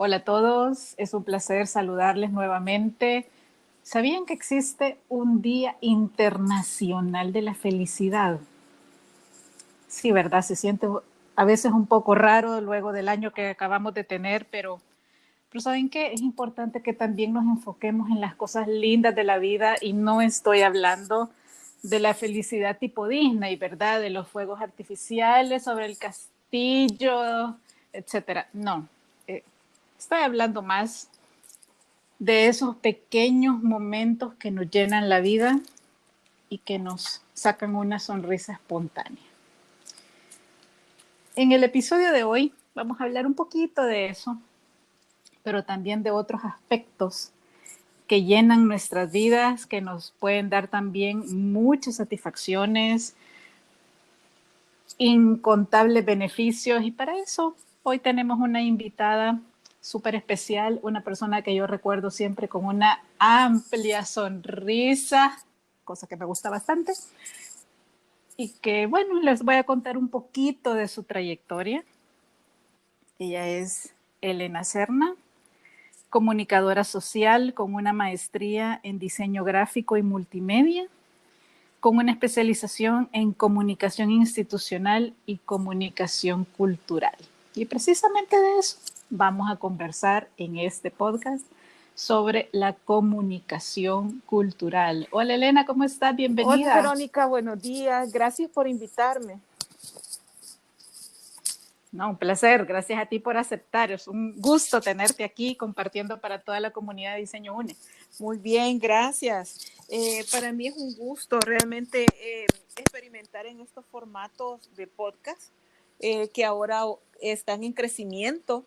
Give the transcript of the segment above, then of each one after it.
Hola a todos, es un placer saludarles nuevamente. ¿Sabían que existe un Día Internacional de la Felicidad? Sí, ¿verdad? Se siente a veces un poco raro luego del año que acabamos de tener, pero ¿saben qué? Es importante que también nos enfoquemos en las cosas lindas de la vida y no estoy hablando de la felicidad tipo Disney, ¿verdad? De los fuegos artificiales sobre el castillo, etcétera. No, estoy hablando más de esos pequeños momentos que nos llenan la vida y que nos sacan una sonrisa espontánea. En el episodio de hoy vamos a hablar un poquito de eso, pero también de otros aspectos que llenan nuestras vidas, que nos pueden dar también muchas satisfacciones, incontables beneficios. Y para eso hoy tenemos una invitada súper especial, una persona que yo recuerdo siempre con una amplia sonrisa, cosa que me gusta bastante, y que, bueno, les voy a contar un poquito de su trayectoria. Ella es Elena Serna, comunicadora social con una maestría en diseño gráfico y multimedia, con una especialización en comunicación institucional y comunicación cultural. Y precisamente de eso vamos a conversar en este podcast sobre la comunicación cultural. Hola Elena, ¿cómo estás? Hola Bienvenida. Verónica, buenos días. Gracias por invitarme. No, un placer. Gracias a ti por aceptar. Es un gusto tenerte aquí compartiendo para toda la comunidad de Diseño UNE. Muy bien, gracias. Para mí es un gusto realmente experimentar en estos formatos de podcast que ahora están en crecimiento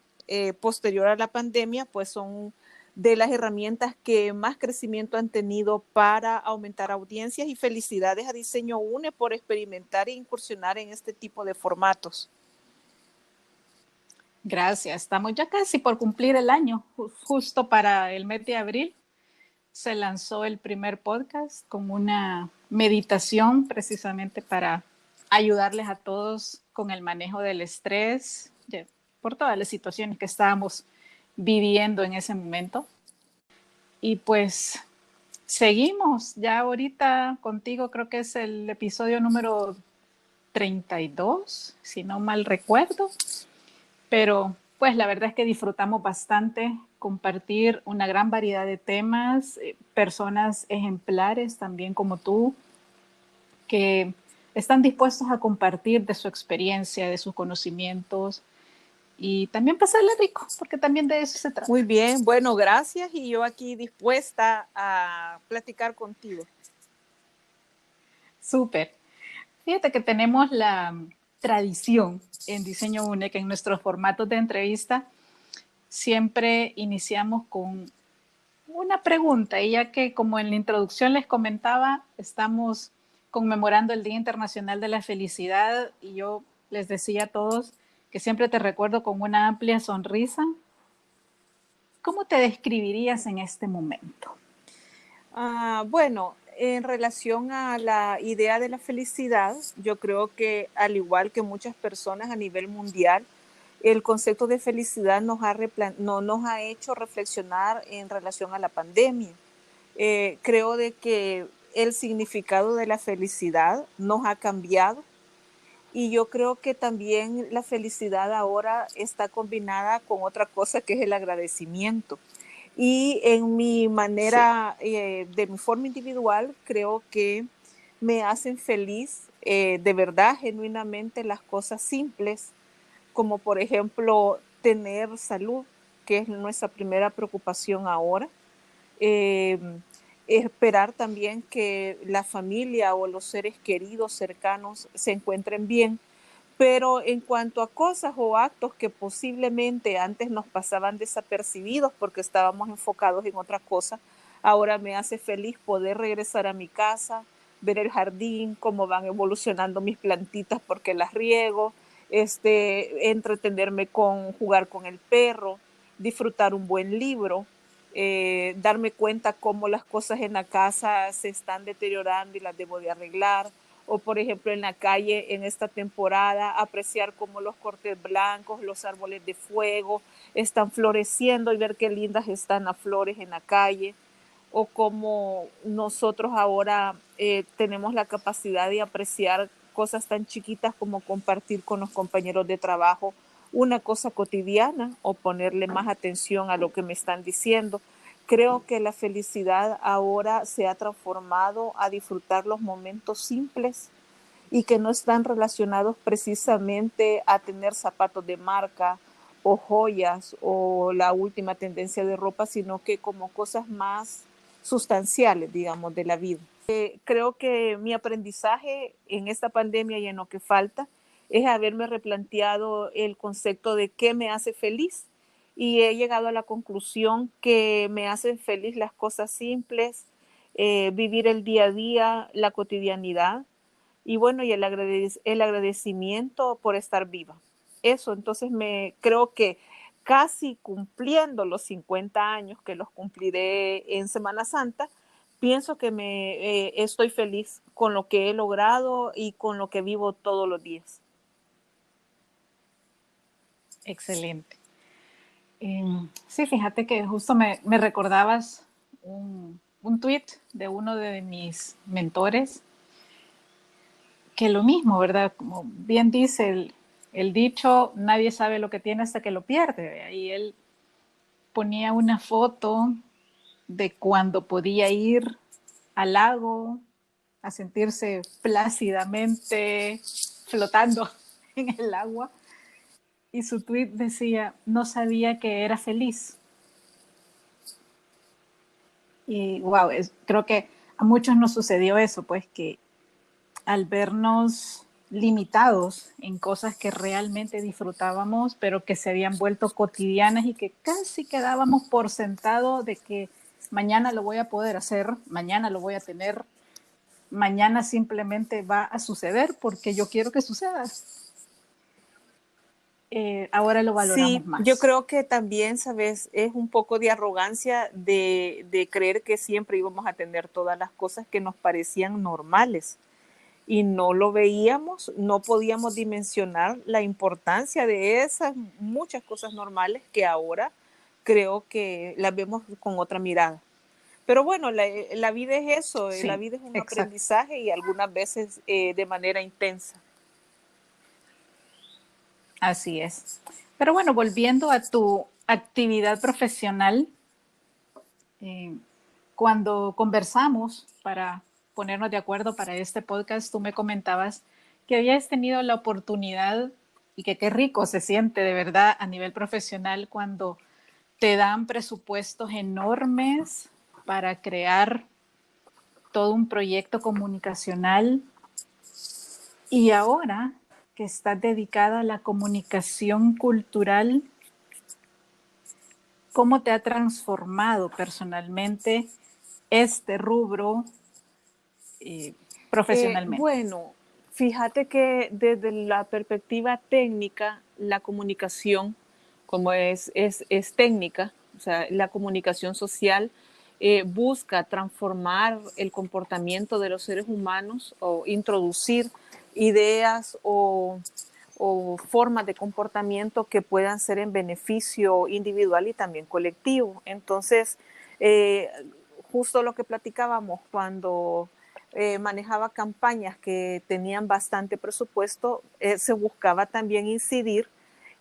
posterior a la pandemia, pues son de las herramientas que más crecimiento han tenido para aumentar audiencias, y felicidades a Diseño UNE por experimentar e incursionar en este tipo de formatos. Gracias. Estamos ya casi por cumplir el año. Justo para el mes de abril se lanzó el primer podcast con una meditación precisamente para ayudarles a todos con el manejo del estrés, por todas las situaciones que estábamos viviendo en ese momento. Y pues seguimos, ya ahorita contigo creo que es el episodio número 32, si no mal recuerdo, pero pues la verdad es que disfrutamos bastante compartir una gran variedad de temas, personas ejemplares también como tú, que están dispuestos a compartir de su experiencia, de sus conocimientos y también pasarle rico, porque también de eso se Muy trata. bien, bueno, gracias, y yo aquí dispuesta a platicar contigo. Súper. Fíjate que tenemos la tradición en Diseño UNE que en nuestros formatos de entrevista siempre iniciamos con una pregunta, y ya que como en la introducción les comentaba, estamos conmemorando el Día Internacional de la Felicidad y yo les decía a todos que siempre te recuerdo con una amplia sonrisa. ¿Cómo te describirías en este momento? Bueno, en relación a la idea de la felicidad, yo creo que al igual que muchas personas a nivel mundial, el concepto de felicidad no nos ha hecho reflexionar en relación a la pandemia. Creo de que el significado de la felicidad nos ha cambiado, y yo creo que también la felicidad ahora está combinada con otra cosa, que es el agradecimiento. Y en mi Sí. manera, de mi forma individual, creo que me hacen feliz de verdad, genuinamente, las cosas simples, como por ejemplo tener salud, que es nuestra primera preocupación ahora. Eh, Esperar también que la familia o los seres queridos cercanos se encuentren bien. Pero en cuanto a cosas o actos que posiblemente antes nos pasaban desapercibidos porque estábamos enfocados en otra cosa, ahora me hace feliz poder regresar a mi casa, ver el jardín, cómo van evolucionando mis plantitas porque las riego, entretenerme con jugar con el perro, disfrutar un buen libro, darme cuenta cómo las cosas en la casa se están deteriorando y las debo de arreglar, o por ejemplo en la calle en esta temporada, apreciar cómo los cortes blancos, los árboles de fuego están floreciendo y ver qué lindas están las flores en la calle, o cómo nosotros ahora tenemos la capacidad de apreciar cosas tan chiquitas como compartir con los compañeros de trabajo una cosa cotidiana o ponerle más atención a lo que me están diciendo. Creo que la felicidad ahora se ha transformado a disfrutar los momentos simples y que no están relacionados precisamente a tener zapatos de marca o joyas o la última tendencia de ropa, sino que como cosas más sustanciales, digamos, de la vida. Creo que mi aprendizaje en esta pandemia y en lo que falta es haberme replanteado el concepto de qué me hace feliz, y he llegado a la conclusión que me hacen feliz las cosas simples, vivir el día a día, la cotidianidad, y bueno, y el agradecimiento por estar viva. Eso, entonces creo que casi cumpliendo los 50 años, que los cumpliré en Semana Santa, pienso que estoy feliz con lo que he logrado y con lo que vivo todos los días. Excelente. Sí, fíjate que justo me recordabas un tweet de uno de mis mentores, que lo mismo, ¿verdad? Como bien dice el dicho, nadie sabe lo que tiene hasta que lo pierde. Y él ponía una foto de cuando podía ir al lago a sentirse plácidamente flotando en el agua. Y su tweet decía, no sabía que era feliz. Y wow, creo que a muchos nos sucedió eso, pues que al vernos limitados en cosas que realmente disfrutábamos, pero que se habían vuelto cotidianas y que casi quedábamos por sentado de que mañana lo voy a poder hacer, mañana lo voy a tener, mañana simplemente va a suceder porque yo quiero que suceda. Ahora lo valoramos Sí, yo más. creo que también, sabes, es un poco de arrogancia de creer que siempre íbamos a tener todas las cosas que nos parecían normales y no lo veíamos, no podíamos dimensionar la importancia de esas muchas cosas normales que ahora creo que las vemos con otra mirada. Pero bueno, la vida es eso, la Sí, vida es un exacto. aprendizaje y algunas veces de manera intensa. Así es. Pero bueno, volviendo a tu actividad profesional, eh, cuando conversamos para ponernos de acuerdo para este podcast, tú me comentabas que habías tenido la oportunidad y que qué rico se siente de verdad a nivel profesional cuando te dan presupuestos enormes para crear todo un proyecto comunicacional, y ahora que estás dedicada a la comunicación cultural, ¿cómo te ha transformado personalmente este rubro profesionalmente? Bueno, fíjate que desde la perspectiva técnica, la comunicación, como es técnica, o sea, la comunicación social busca transformar el comportamiento de los seres humanos o introducir ideas o formas de comportamiento que puedan ser en beneficio individual y también colectivo. Entonces, eh, justo lo que platicábamos cuando manejaba campañas que tenían bastante presupuesto, se buscaba también incidir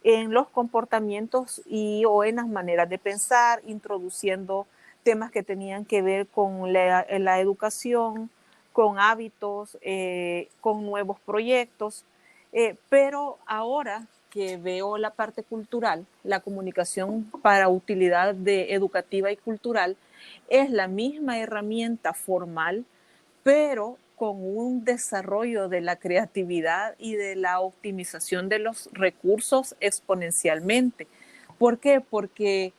en los comportamientos o en las maneras de pensar, introduciendo temas que tenían que ver con la educación, con hábitos, con nuevos proyectos. Pero ahora que veo la parte cultural, la comunicación para utilidad educativa y cultural, es la misma herramienta formal, pero con un desarrollo de la creatividad y de la optimización de los recursos exponencialmente. ¿Por qué? Porque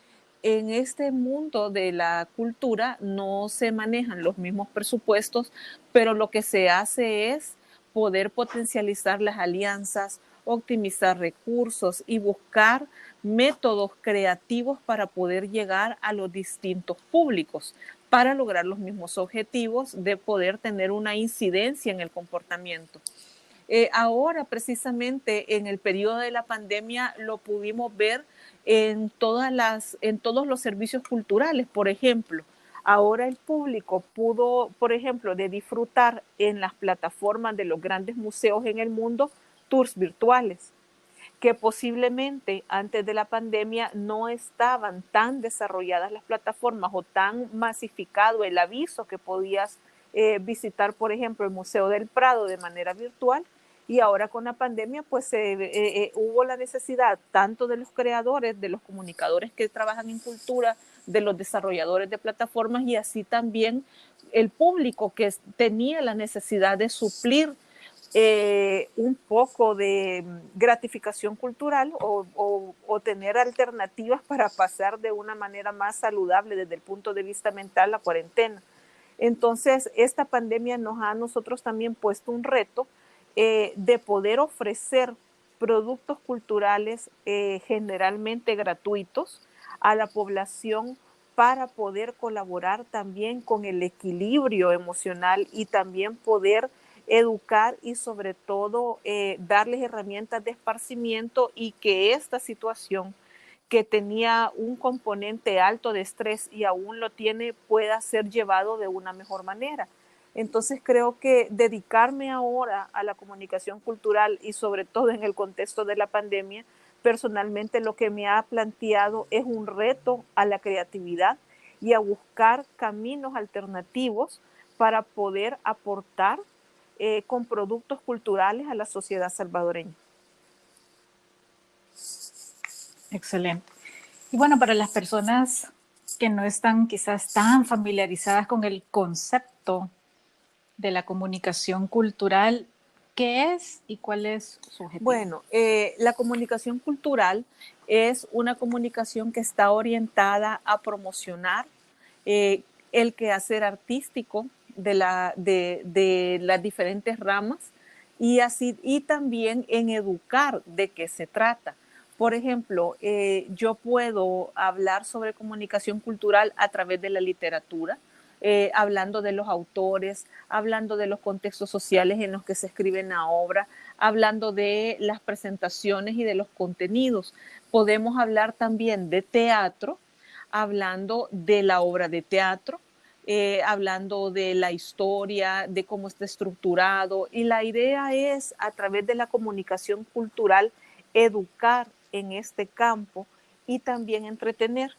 en este mundo de la cultura no se manejan los mismos presupuestos, pero lo que se hace es poder potencializar las alianzas, optimizar recursos y buscar métodos creativos para poder llegar a los distintos públicos, para lograr los mismos objetivos de poder tener una incidencia en el comportamiento. Ahora, precisamente en el periodo de la pandemia, lo pudimos ver en todos los servicios culturales. Por ejemplo, ahora el público pudo, por ejemplo, de disfrutar en las plataformas de los grandes museos en el mundo tours virtuales, que posiblemente antes de la pandemia no estaban tan desarrolladas las plataformas o tan masificado el aviso que podías visitar, por ejemplo, el Museo del Prado de manera virtual. Y ahora con la pandemia, pues hubo la necesidad tanto de los creadores, de los comunicadores que trabajan en cultura, de los desarrolladores de plataformas y así también el público que tenía la necesidad de suplir un poco de gratificación cultural o tener alternativas para pasar de una manera más saludable desde el punto de vista mental la cuarentena. Entonces, esta pandemia nos ha a nosotros también puesto un reto de poder ofrecer productos culturales generalmente gratuitos a la población para poder colaborar también con el equilibrio emocional y también poder educar y sobre todo darles herramientas de esparcimiento y que esta situación que tenía un componente alto de estrés y aún lo tiene pueda ser llevado de una mejor manera. Entonces creo que dedicarme ahora a la comunicación cultural y sobre todo en el contexto de la pandemia, personalmente lo que me ha planteado es un reto a la creatividad y a buscar caminos alternativos para poder aportar con productos culturales a la sociedad salvadoreña. Excelente. Y bueno, para las personas que no están quizás tan familiarizadas con el concepto de la comunicación cultural, ¿qué es y cuál es su objetivo? Bueno, la comunicación cultural es una comunicación que está orientada a promocionar el quehacer artístico de las diferentes ramas y también en educar de qué se trata. Por ejemplo, yo puedo hablar sobre comunicación cultural a través de la literatura, hablando de los autores, hablando de los contextos sociales en los que se escribe la obra, hablando de las presentaciones y de los contenidos. Podemos hablar también de teatro, hablando de la obra de teatro, hablando de la historia, de cómo está estructurado. Y la idea es, a través de la comunicación cultural, educar en este campo y también entretener.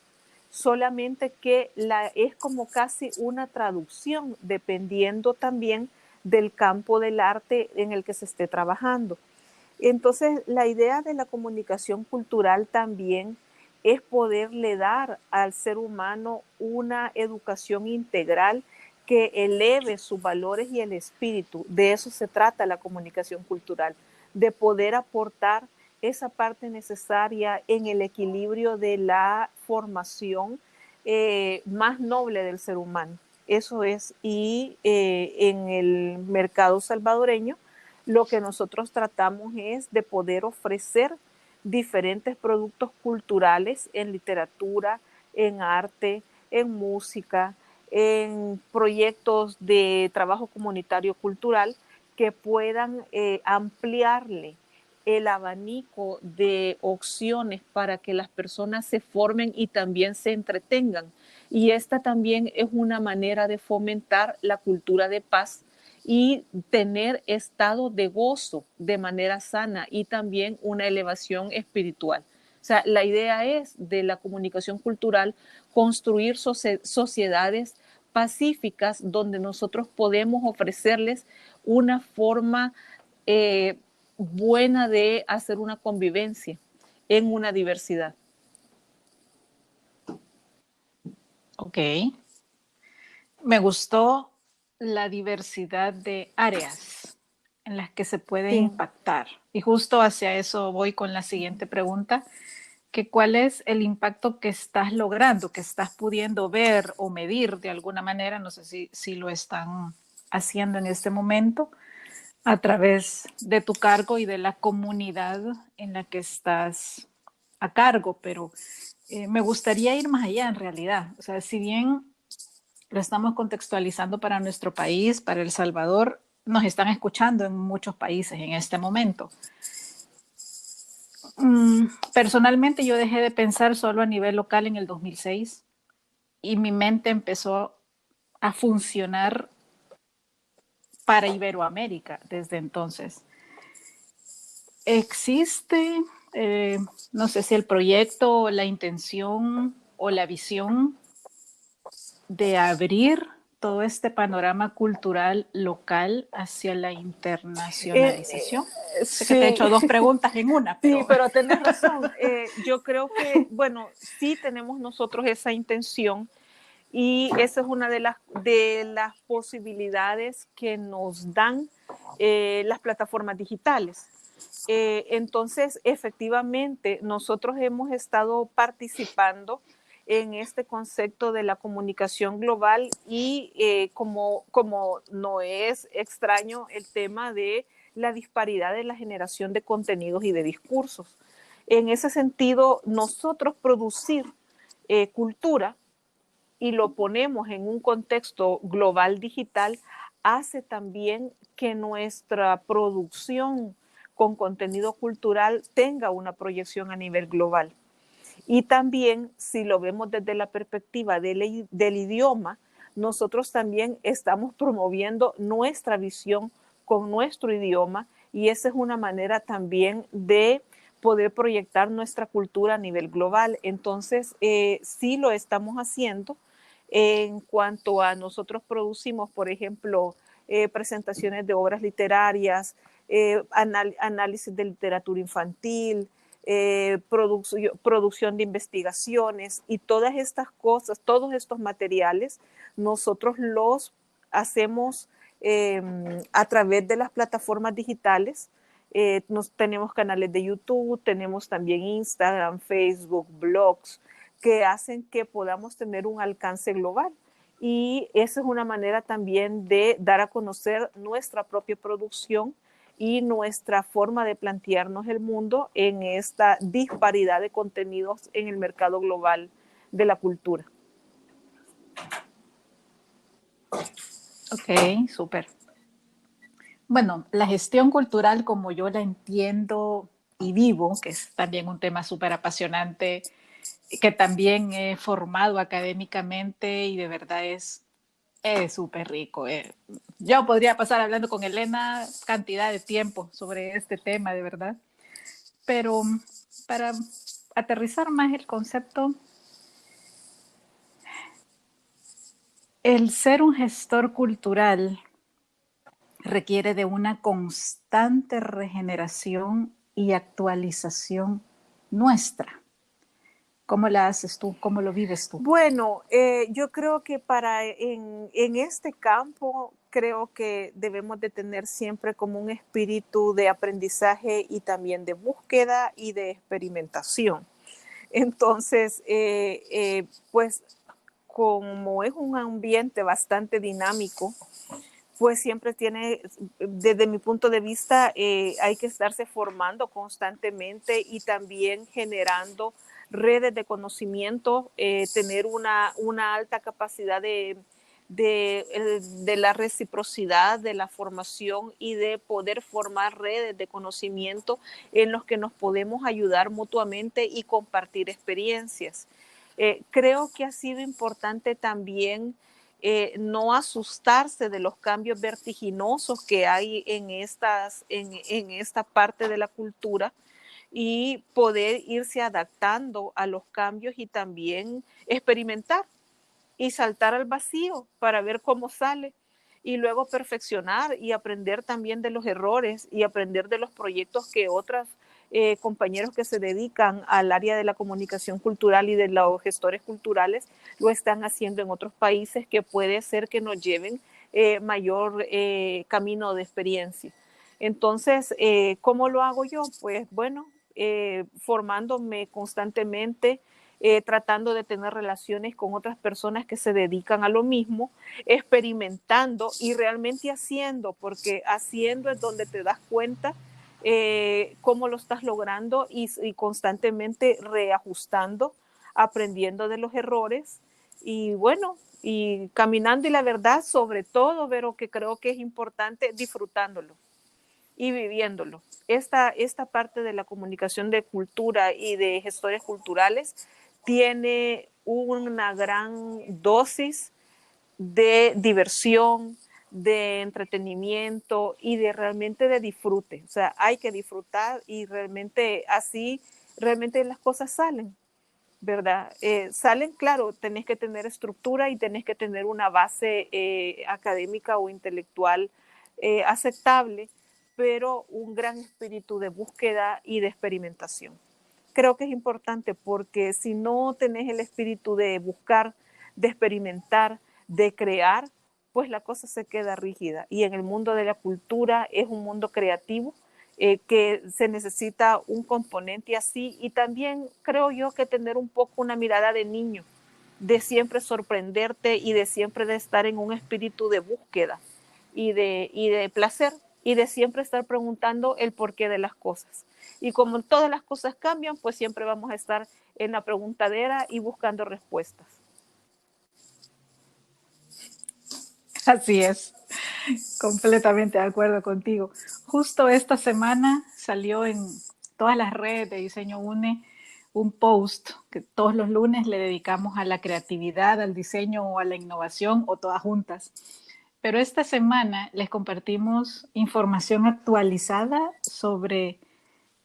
Solamente que es como casi una traducción, dependiendo también del campo del arte en el que se esté trabajando. Entonces, la idea de la comunicación cultural también es poderle dar al ser humano una educación integral que eleve sus valores y el espíritu. De eso se trata la comunicación cultural, de poder aportar esa parte necesaria en el equilibrio de la formación más noble del ser humano. Eso es, y en el mercado salvadoreño, lo que nosotros tratamos es de poder ofrecer diferentes productos culturales en literatura, en arte, en música, en proyectos de trabajo comunitario cultural que puedan ampliarle el abanico de opciones para que las personas se formen y también se entretengan. Y esta también es una manera de fomentar la cultura de paz y tener estado de gozo de manera sana y también una elevación espiritual. O sea, la idea es de la comunicación cultural construir sociedades pacíficas donde nosotros podemos ofrecerles una forma buena de hacer una convivencia en una diversidad. Ok. Me gustó la diversidad de áreas en las que se puede Sí. impactar. Y justo hacia eso voy con la siguiente pregunta, que cuál es el impacto que estás logrando, que estás pudiendo ver o medir de alguna manera, no sé si lo están haciendo en este momento, a través de tu cargo y de la comunidad en la que estás a cargo, pero me gustaría ir más allá en realidad. O sea, si bien lo estamos contextualizando para nuestro país, para El Salvador, nos están escuchando en muchos países en este momento. Personalmente yo dejé de pensar solo a nivel local en el 2006 y mi mente empezó a funcionar para Iberoamérica desde entonces. Existe, no sé si el proyecto, la intención o la visión de abrir todo este panorama cultural local hacia la internacionalización. Sé que te he Sí, hecho dos preguntas en una, sí, pero... pero tenés razón. Yo creo que, bueno, sí tenemos nosotros esa intención y esa es una de las posibilidades que nos dan las plataformas digitales. Entonces, efectivamente, nosotros hemos estado participando en este concepto de la comunicación global y como no es extraño el tema de la disparidad de la generación de contenidos y de discursos. En ese sentido, nosotros producir cultura y lo ponemos en un contexto global digital, hace también que nuestra producción con contenido cultural tenga una proyección a nivel global. Y también, si lo vemos desde la perspectiva del idioma, nosotros también estamos promoviendo nuestra visión con nuestro idioma y esa es una manera también de poder proyectar nuestra cultura a nivel global. Entonces, sí lo estamos haciendo. En cuanto a nosotros producimos, por ejemplo, presentaciones de obras literarias, análisis de literatura infantil, producción de investigaciones y todas estas cosas, todos estos materiales, nosotros los hacemos a través de las plataformas digitales. Tenemos canales de YouTube, tenemos también Instagram, Facebook, blogs, que hacen que podamos tener un alcance global. Y esa es una manera también de dar a conocer nuestra propia producción y nuestra forma de plantearnos el mundo en esta disparidad de contenidos en el mercado global de la cultura. Ok, súper. Bueno, la gestión cultural como yo la entiendo y vivo, que es también un tema súper apasionante, que también he formado académicamente y de verdad es súper rico. Yo podría pasar hablando con Elena cantidad de tiempo sobre este tema, de verdad. Pero para aterrizar más el concepto, el ser un gestor cultural requiere de una constante regeneración y actualización nuestra. ¿Cómo la haces tú? ¿Cómo lo vives tú? Bueno, yo creo que en este campo creo que debemos de tener siempre como un espíritu de aprendizaje y también de búsqueda y de experimentación. Entonces, pues como es un ambiente bastante dinámico, pues siempre tiene, desde mi punto de vista, hay que estarse formando constantemente y también generando redes de conocimiento, tener una alta capacidad de la reciprocidad, de la formación y de poder formar redes de conocimiento en los que nos podemos ayudar mutuamente y compartir experiencias. Creo que ha sido importante también no asustarse de los cambios vertiginosos que hay en esta parte de la cultura y poder irse adaptando a los cambios y también experimentar y saltar al vacío para ver cómo sale y luego perfeccionar y aprender también de los errores y aprender de los proyectos que otras compañeros que se dedican al área de la comunicación cultural y de los gestores culturales lo están haciendo en otros países que puede ser que nos lleven mayor camino de experiencia. Entonces, ¿cómo lo hago yo? Pues bueno, formándome constantemente, tratando de tener relaciones con otras personas que se dedican a lo mismo, experimentando y realmente haciendo, porque haciendo es donde te das cuenta cómo lo estás logrando y constantemente reajustando, aprendiendo de los errores y bueno, y caminando y la verdad sobre todo, pero que creo que es importante disfrutándolo y viviéndolo. Esta parte de la comunicación de cultura y de gestores culturales tiene una gran dosis de diversión, de entretenimiento y de realmente de disfrute. O sea, hay que disfrutar y realmente así, realmente las cosas salen, ¿verdad? Salen, claro, tenés que tener estructura y tenés que tener una base académica o intelectual aceptable, pero un gran espíritu de búsqueda y de experimentación. Creo que es importante porque si no tenés el espíritu de buscar, de experimentar, de crear, pues la cosa se queda rígida. Y en el mundo de la cultura es un mundo creativo que se necesita un componente así y también creo yo que tener un poco una mirada de niño, de siempre sorprenderte y de siempre de estar en un espíritu de búsqueda y de placer y de siempre estar preguntando el porqué de las cosas. Y como todas las cosas cambian, pues siempre vamos a estar en la preguntadera y buscando respuestas. Así es, completamente de acuerdo contigo. Justo esta semana salió en todas las redes de Diseño UNE un post que todos los lunes le dedicamos a la creatividad, al diseño o a la innovación o todas juntas. Pero esta semana les compartimos información actualizada sobre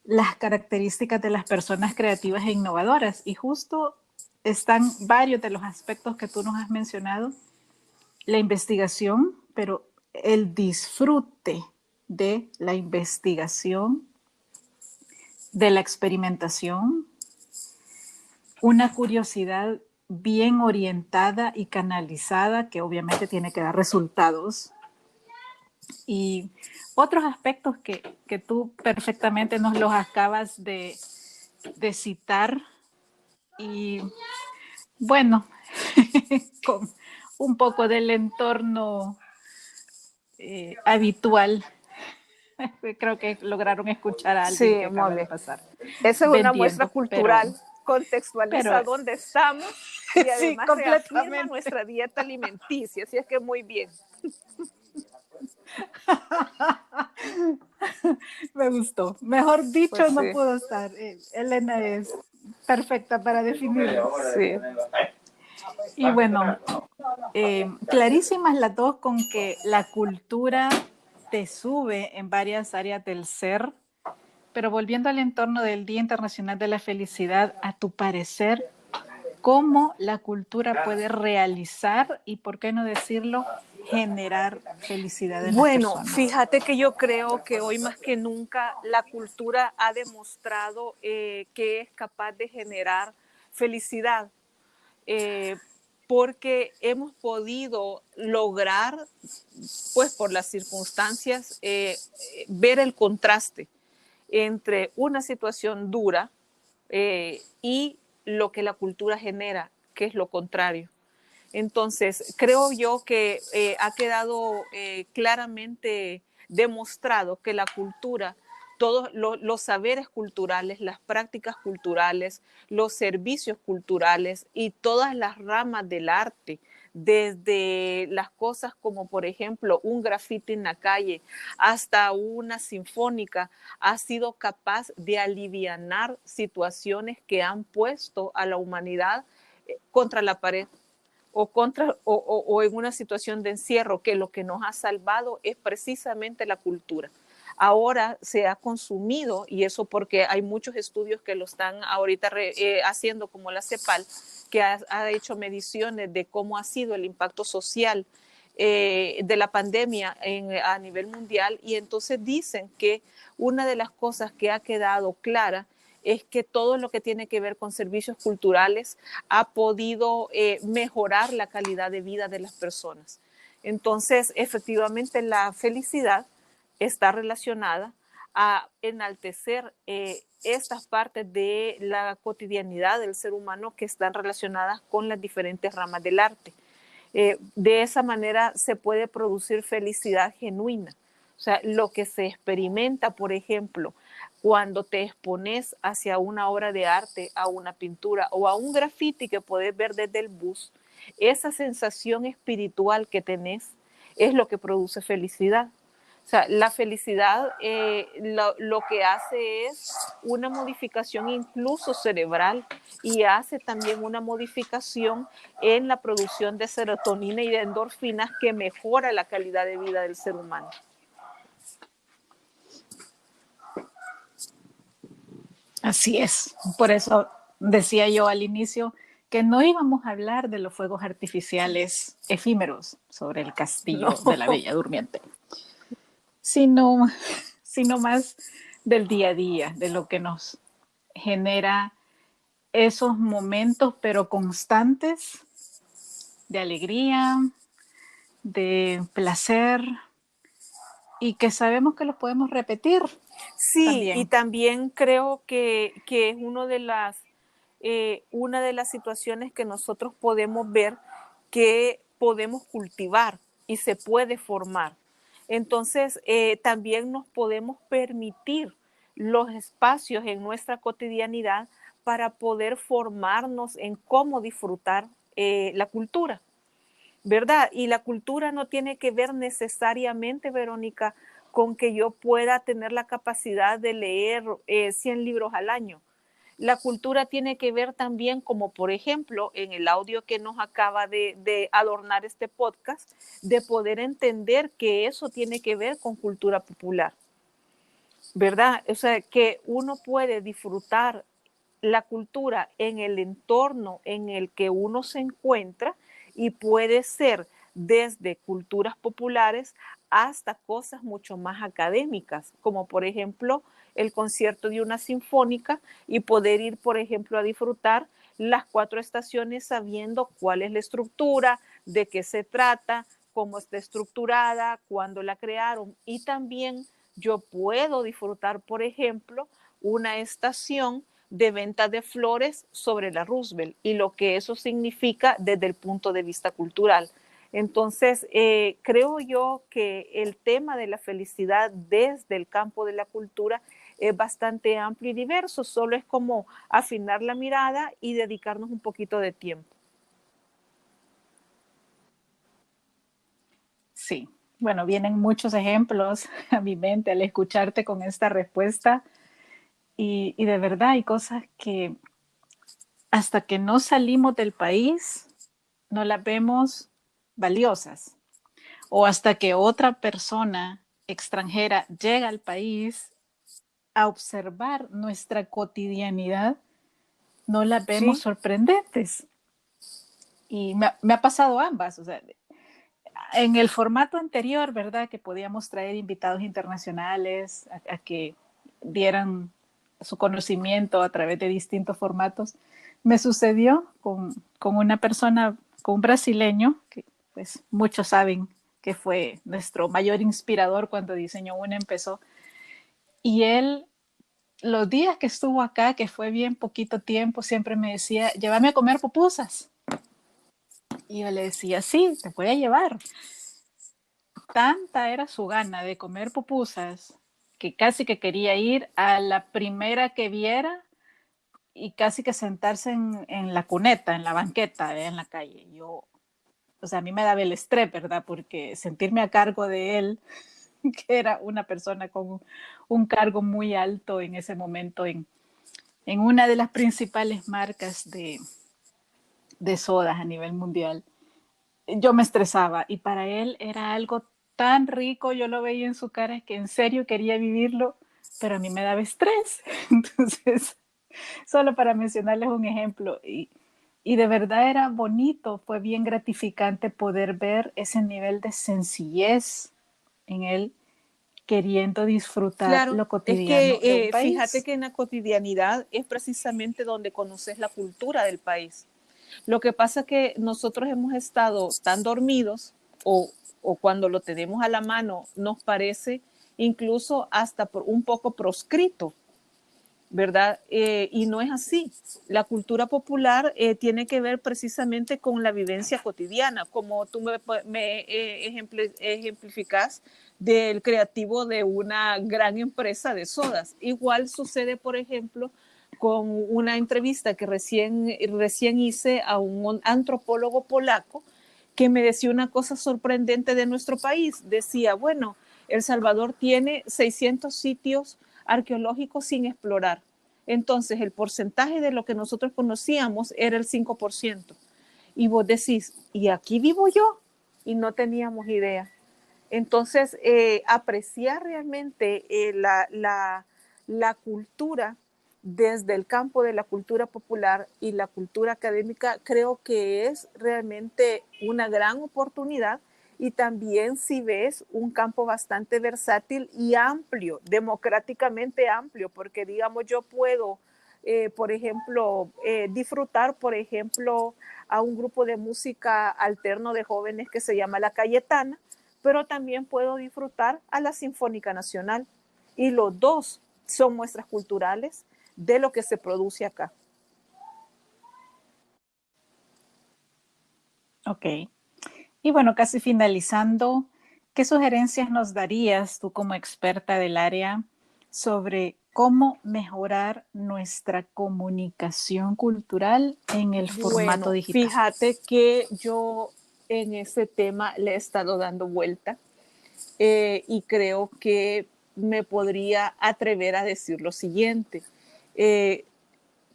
las características de las personas creativas e innovadoras y justo están varios de los aspectos que tú nos has mencionado, la investigación, pero el disfrute de la investigación, de la experimentación, una curiosidad bien orientada y canalizada que obviamente tiene que dar resultados. Y otros aspectos que tú perfectamente nos los acabas de citar y bueno, con un poco del entorno habitual. Creo que lograron escuchar a alguien Sí, que acaba de pasar. Esa es una muestra vendiendo, cultural, contextualiza pero dónde estamos y sí, además reafirma completamente. nuestra dieta alimenticia, así es que muy bien. Me gustó. Mejor dicho, Pues no sí. pudo estar. Elena es perfecta para definirlo. Sí. Y bueno, clarísimas las dos con que la cultura te sube en varias áreas del ser, pero volviendo al entorno del Día Internacional de la Felicidad, a tu parecer, ¿cómo la cultura puede realizar y, por qué no decirlo, generar felicidad en las Bueno, personas? fíjate que yo creo que hoy más que nunca la cultura ha demostrado que es capaz de generar felicidad. Porque hemos podido lograr, pues por las circunstancias, ver el contraste entre una situación dura y lo que la cultura genera, que es lo contrario. Entonces, creo yo que ha quedado claramente demostrado que la cultura, todos los saberes culturales, las prácticas culturales, los servicios culturales y todas las ramas del arte, desde las cosas como por ejemplo un grafiti en la calle hasta una sinfónica, ha sido capaz de alivianar situaciones que han puesto a la humanidad contra la pared o en una situación de encierro, que lo que nos ha salvado es precisamente la cultura. Ahora se ha consumido, y eso porque hay muchos estudios que lo están ahorita haciendo, como la CEPAL, que ha hecho mediciones de cómo ha sido el impacto social de la pandemia a nivel mundial, y entonces dicen que una de las cosas que ha quedado clara es que todo lo que tiene que ver con servicios culturales ha podido mejorar la calidad de vida de las personas. Entonces, efectivamente, la felicidad está relacionada a enaltecer estas partes de la cotidianidad del ser humano que están relacionadas con las diferentes ramas del arte. De esa manera se puede producir felicidad genuina, O sea, lo que se experimenta, por ejemplo, cuando te expones hacia una obra de arte, a una pintura o a un graffiti que puedes ver desde el bus, esa sensación espiritual que tenés es lo que produce felicidad. O sea, la felicidad lo que hace es una modificación incluso cerebral y hace también una modificación en la producción de serotonina y de endorfinas que mejora la calidad de vida del ser humano. Así es. Por eso decía yo al inicio que no íbamos a hablar de los fuegos artificiales efímeros sobre el castillo No. de la Bella Durmiente, sino, sino más del día a día, de lo que nos genera esos momentos, pero constantes, de alegría, de placer, y que sabemos que los podemos repetir Sí, y también. también creo que es una de las situaciones que nosotros podemos ver que podemos cultivar y se puede formar. Entonces, también nos podemos permitir los espacios en nuestra cotidianidad para poder formarnos en cómo disfrutar la cultura. ¿Verdad? Y la cultura no tiene que ver necesariamente, Verónica, con que yo pueda tener la capacidad de leer 100 libros al año. La cultura tiene que ver también, como por ejemplo, en el audio que nos acaba de adornar este podcast, de poder entender que eso tiene que ver con cultura popular, ¿verdad? O sea, que uno puede disfrutar la cultura en el entorno en el que uno se encuentra y puede ser desde culturas populares hasta cosas mucho más académicas, como por ejemplo el concierto de una sinfónica y poder ir, por ejemplo, a disfrutar las 4 estaciones sabiendo cuál es la estructura, de qué se trata, cómo está estructurada, cuándo la crearon. Y también yo puedo disfrutar, por ejemplo, una estación de venta de flores sobre la Roosevelt y lo que eso significa desde el punto de vista cultural. Entonces, creo yo que el tema de la felicidad desde el campo de la cultura es bastante amplio y diverso, solo es como afinar la mirada y dedicarnos un poquito de tiempo. Sí, bueno, vienen muchos ejemplos a mi mente al escucharte con esta respuesta y de verdad hay cosas que hasta que no salimos del país no las vemos valiosas o hasta que otra persona extranjera llega al país a observar nuestra cotidianidad, no las vemos Sí, sorprendentes. Y me ha pasado ambas, o sea, en el formato anterior, ¿verdad? Que podíamos traer invitados internacionales a que dieran su conocimiento a través de distintos formatos. Me sucedió con una persona, con un brasileño, que pues muchos saben que fue nuestro mayor inspirador cuando Diseño Una empezó. Y él, los días que estuvo acá, que fue bien poquito tiempo, siempre me decía, llévame a comer pupusas. Y yo le decía, sí, te voy a llevar. Tanta era su gana de comer pupusas que casi que quería ir a la primera que viera y casi que sentarse en la cuneta, en la banqueta, en la calle. Yo, o sea, a mí me daba el estrés, ¿verdad? Porque sentirme a cargo de él, que era una persona con un cargo muy alto en ese momento en una de las principales marcas de sodas a nivel mundial, yo me estresaba y para él era algo tan rico, yo lo veía en su cara que en serio quería vivirlo, pero a mí me daba estrés. Entonces, solo para mencionarles un ejemplo, y de verdad era bonito, fue bien gratificante poder ver ese nivel de sencillez en él queriendo disfrutar claro. lo Es cotidiano de un que fíjate país. que en la cotidianidad es precisamente donde conoces la cultura del país. Lo que pasa es que nosotros hemos estado tan dormidos o cuando lo tenemos a la mano nos parece incluso hasta un poco proscrito, ¿verdad? Y no es así. La cultura popular tiene que ver precisamente con la vivencia cotidiana, como tú me ejemplificas del creativo de una gran empresa de sodas. Igual sucede, por ejemplo, con una entrevista que recién hice a un antropólogo polaco que me decía una cosa sorprendente de nuestro país. Decía, bueno, El Salvador tiene 600 sitios arqueológicos sin explorar. Entonces, el porcentaje de lo que nosotros conocíamos era el 5%. Y vos decís, ¿y aquí vivo yo? Y no teníamos idea. Entonces, apreciar realmente la cultura desde el campo de la cultura popular y la cultura académica, creo que es realmente una gran oportunidad. Y también si ves un campo bastante versátil y amplio, democráticamente amplio, porque digamos yo puedo, por ejemplo, disfrutar, por ejemplo, a un grupo de música alterno de jóvenes que se llama La Cayetana, pero también puedo disfrutar a la Sinfónica Nacional. Y los dos son muestras culturales de lo que se produce acá. Ok. Y bueno, casi finalizando, ¿qué sugerencias nos darías tú como experta del área sobre cómo mejorar nuestra comunicación cultural en el formato Bueno, digital? fíjate que yo en ese tema le he estado dando vuelta y creo que me podría atrever a decir lo siguiente. Eh,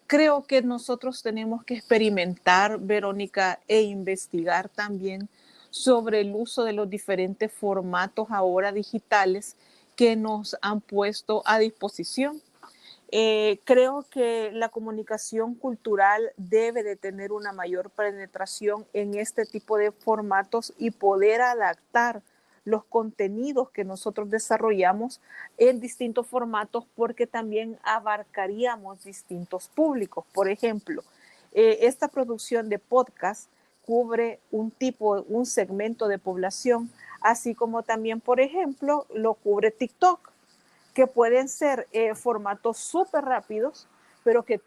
Creo que nosotros tenemos que experimentar, Verónica, e investigar también sobre el uso de los diferentes formatos ahora digitales que nos han puesto a disposición. Creo que la comunicación cultural debe de tener una mayor penetración en este tipo de formatos y poder adaptar los contenidos que nosotros desarrollamos en distintos formatos porque también abarcaríamos distintos públicos. Por ejemplo, esta producción de podcast cubre un segmento de población, así como también, por ejemplo, lo cubre TikTok, que pueden ser formatos súper rápidos, pero que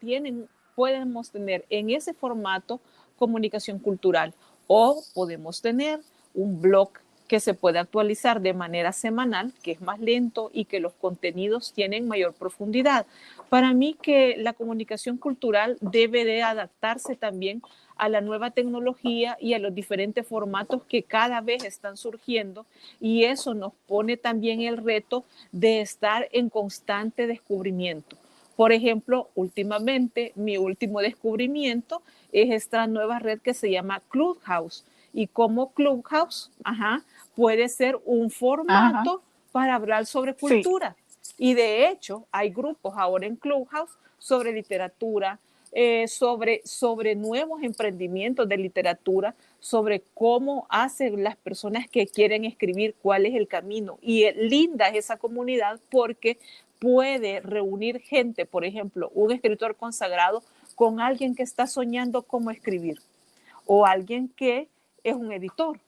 podemos tener en ese formato comunicación cultural. O podemos tener un blog que se puede actualizar de manera semanal, que es más lento y que los contenidos tienen mayor profundidad. Para mí que la comunicación cultural debe de adaptarse también a la nueva tecnología y a los diferentes formatos que cada vez están surgiendo, y eso nos pone también el reto de estar en constante descubrimiento. Por ejemplo, últimamente mi último descubrimiento es esta nueva red que se llama Clubhouse, y como Clubhouse, puede ser un Ajá, formato para hablar sobre sí. cultura. Y de hecho, hay grupos ahora en Clubhouse sobre literatura, sobre nuevos emprendimientos de literatura, sobre cómo hacen las personas que quieren escribir, cuál es el camino. Y linda es esa comunidad porque puede reunir gente, por ejemplo, un escritor consagrado con alguien que está soñando cómo escribir, o alguien que es un editor,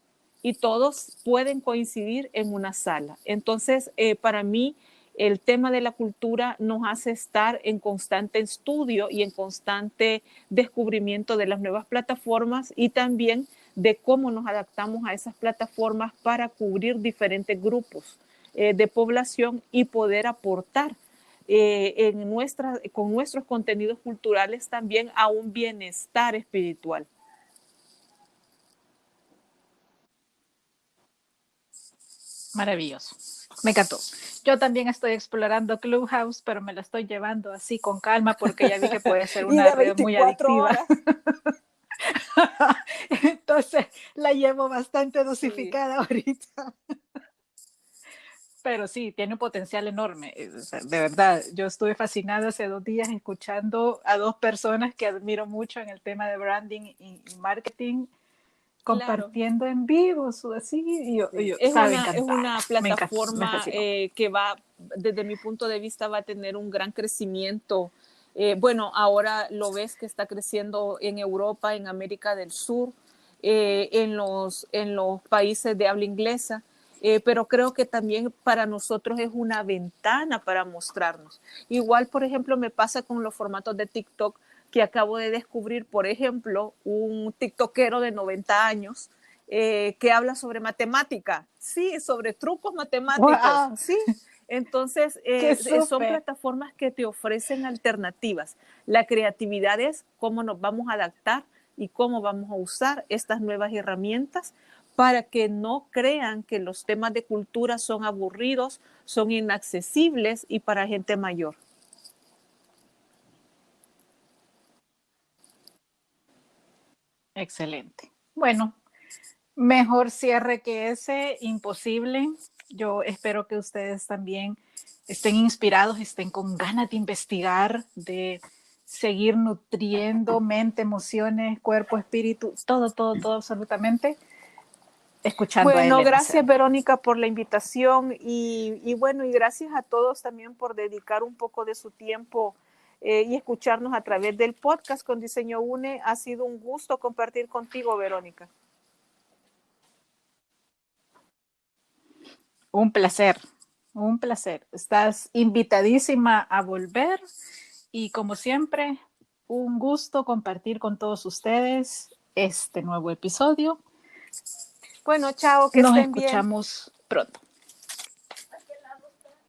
y todos pueden coincidir en una sala. Entonces, para mí, el tema de la cultura nos hace estar en constante estudio y en constante descubrimiento de las nuevas plataformas, y también de cómo nos adaptamos a esas plataformas para cubrir diferentes grupos de población y poder aportar con nuestros contenidos culturales también a un bienestar espiritual. Maravilloso. Me encantó. Yo también estoy explorando Clubhouse, pero me la estoy llevando así con calma porque ya vi que puede ser Y una de red muy 24 adictiva. horas. Entonces la llevo bastante Sí. dosificada ahorita. Pero sí, tiene un potencial enorme. O sea, de verdad, yo estuve fascinada hace 2 días escuchando a dos personas que admiro mucho en el tema de branding y marketing, Claro. compartiendo en vivo, así, Sí. estaba Es encantada. una Me encantó, me plataforma fascinó. que va, desde mi punto de vista, va a tener un gran crecimiento. Bueno, ahora lo ves que está creciendo en Europa, en América del Sur, en los países de habla inglesa. Pero creo que también para nosotros es una ventana para mostrarnos. Igual, por ejemplo, me pasa con los formatos de TikTok, que acabo de descubrir, por ejemplo, un tiktokero de 90 años que habla sobre matemática, sí, sobre trucos matemáticos, ¡Wow! sí. Entonces, ¡Qué son súper! plataformas que te ofrecen alternativas. La creatividad es cómo nos vamos a adaptar y cómo vamos a usar estas nuevas herramientas para que no crean que los temas de cultura son aburridos, son inaccesibles y para gente mayor. Excelente. Bueno, mejor cierre que ese, imposible. Yo espero que ustedes también estén inspirados, estén con ganas de investigar, de seguir nutriendo mente, emociones, cuerpo, espíritu, todo, absolutamente, escuchando a Bueno, Elena gracias Serna. Verónica por la invitación y bueno, y gracias a todos también por dedicar un poco de su tiempo y escucharnos a través del podcast con Diseño UNE. Ha sido un gusto compartir contigo, Verónica. Un placer, un placer. Estás invitadísima a volver y como siempre, un gusto compartir con todos ustedes este nuevo episodio. Bueno, chao, que Nos estén bien. escuchamos pronto.